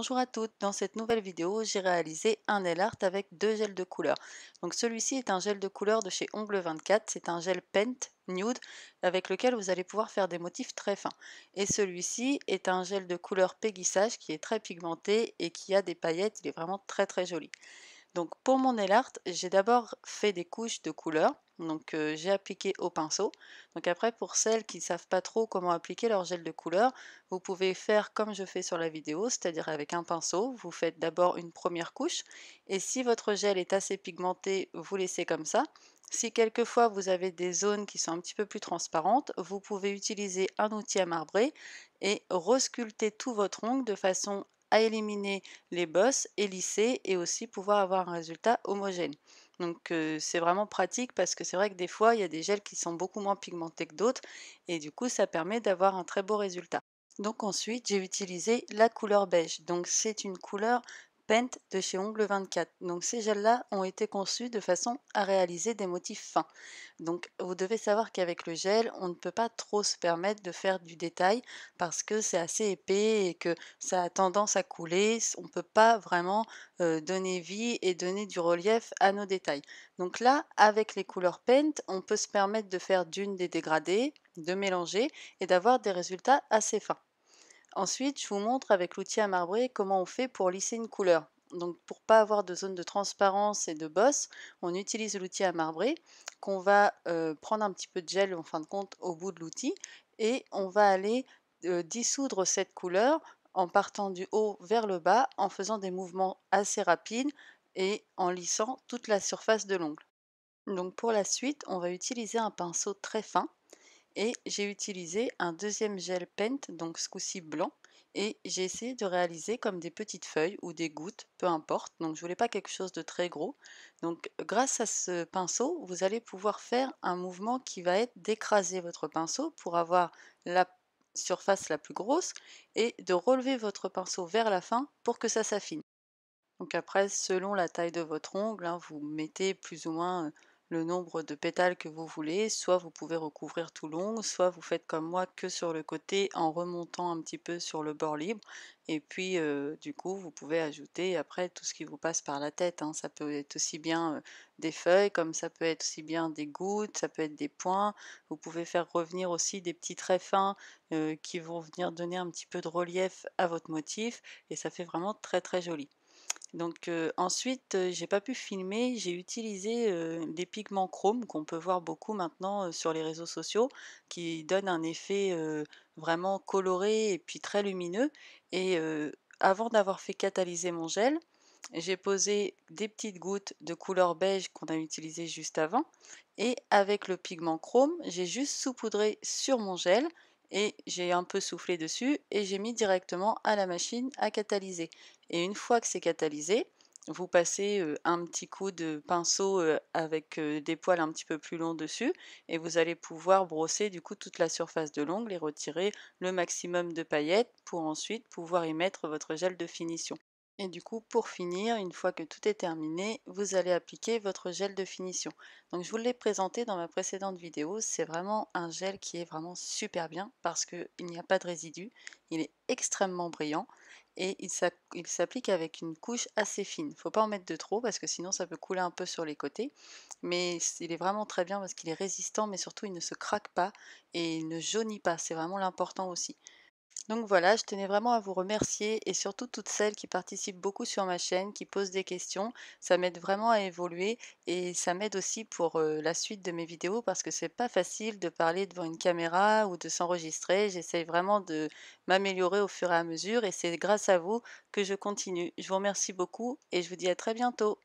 Bonjour à toutes, dans cette nouvelle vidéo, j'ai réalisé un nail art avec deux gels de couleur. Donc celui-ci est un gel de couleur de chez Ongle 24, c'est un gel Paint Nude avec lequel vous allez pouvoir faire des motifs très fins. Et celui-ci est un gel de couleur Pégissage qui est très pigmenté et qui a des paillettes, il est vraiment très très joli. Donc pour mon nail art, j'ai d'abord fait des couches de couleur. Donc j'ai appliqué au pinceau. Donc après pour celles qui ne savent pas trop comment appliquer leur gel de couleur, vous pouvez faire comme je fais sur la vidéo, c'est-à-dire avec un pinceau, vous faites d'abord une première couche et si votre gel est assez pigmenté, vous laissez comme ça. Si quelquefois vous avez des zones qui sont un petit peu plus transparentes, vous pouvez utiliser un outil à marbrer et resculpter tout votre ongle de façon à éliminer les bosses et lisser et aussi pouvoir avoir un résultat homogène. Donc c'est vraiment pratique parce que c'est vrai que des fois il y a des gels qui sont beaucoup moins pigmentés que d'autres et du coup ça permet d'avoir un très beau résultat. Donc ensuite j'ai utilisé la couleur beige. Donc c'est une couleur Paint de chez Ongle 24. Donc ces gels-là ont été conçus de façon à réaliser des motifs fins. Donc vous devez savoir qu'avec le gel, on ne peut pas trop se permettre de faire du détail parce que c'est assez épais et que ça a tendance à couler. On ne peut pas vraiment donner vie et donner du relief à nos détails. Donc là, avec les couleurs Paint, on peut se permettre de faire d'une des dégradés, de mélanger et d'avoir des résultats assez fins. Ensuite, je vous montre avec l'outil à marbrer comment on fait pour lisser une couleur. Donc pour pas avoir de zone de transparence et de bosse, on utilise l'outil à marbrer qu'on va prendre un petit peu de gel en fin de compte au bout de l'outil et on va aller dissoudre cette couleur en partant du haut vers le bas en faisant des mouvements assez rapides et en lissant toute la surface de l'ongle. Donc pour la suite, on va utiliser un pinceau très fin et j'ai utilisé un deuxième gel Paint, donc ce coup-ci blanc, et j'ai essayé de réaliser comme des petites feuilles ou des gouttes, peu importe. Donc je voulais pas quelque chose de très gros. Donc grâce à ce pinceau, vous allez pouvoir faire un mouvement qui va être d'écraser votre pinceau pour avoir la surface la plus grosse et de relever votre pinceau vers la fin pour que ça s'affine. Donc après, selon la taille de votre ongle, hein, vous mettez plus ou moins le nombre de pétales que vous voulez. Soit vous pouvez recouvrir tout l'ongle, soit vous faites comme moi que sur le côté en remontant un petit peu sur le bord libre. Et puis du coup, vous pouvez ajouter après tout ce qui vous passe par la tête, hein. Ça peut être aussi bien des feuilles, comme ça peut être aussi bien des gouttes, ça peut être des points. Vous pouvez faire revenir aussi des petits traits fins qui vont venir donner un petit peu de relief à votre motif. Et ça fait vraiment très très joli. Donc ensuite, j'ai pas pu filmer, j'ai utilisé, des pigments chrome qu'on peut voir beaucoup maintenant, sur les réseaux sociaux, qui donnent un effet, vraiment coloré et puis très lumineux et avant d'avoir fait catalyser mon gel, j'ai posé des petites gouttes de couleur beige qu'on a utilisé juste avant et avec le pigment chrome, j'ai juste saupoudré sur mon gel et j'ai un peu soufflé dessus et j'ai mis directement à la machine à catalyser. Et une fois que c'est catalysé, vous passez un petit coup de pinceau avec des poils un petit peu plus longs dessus et vous allez pouvoir brosser du coup toute la surface de l'ongle et retirer le maximum de paillettes pour ensuite pouvoir y mettre votre gel de finition. Et du coup, pour finir, une fois que tout est terminé, vous allez appliquer votre gel de finition. Donc je vous l'ai présenté dans ma précédente vidéo, c'est vraiment un gel qui est vraiment super bien parce qu'il n'y a pas de résidus, il est extrêmement brillant et il s'applique avec une couche assez fine. Il ne faut pas en mettre de trop parce que sinon ça peut couler un peu sur les côtés, mais il est vraiment très bien parce qu'il est résistant mais surtout il ne se craque pas et il ne jaunit pas, c'est vraiment l'important aussi. Donc voilà, je tenais vraiment à vous remercier et surtout toutes celles qui participent beaucoup sur ma chaîne, qui posent des questions. Ça m'aide vraiment à évoluer et ça m'aide aussi pour la suite de mes vidéos parce que c'est pas facile de parler devant une caméra ou de s'enregistrer. J'essaye vraiment de m'améliorer au fur et à mesure et c'est grâce à vous que je continue. Je vous remercie beaucoup et je vous dis à très bientôt.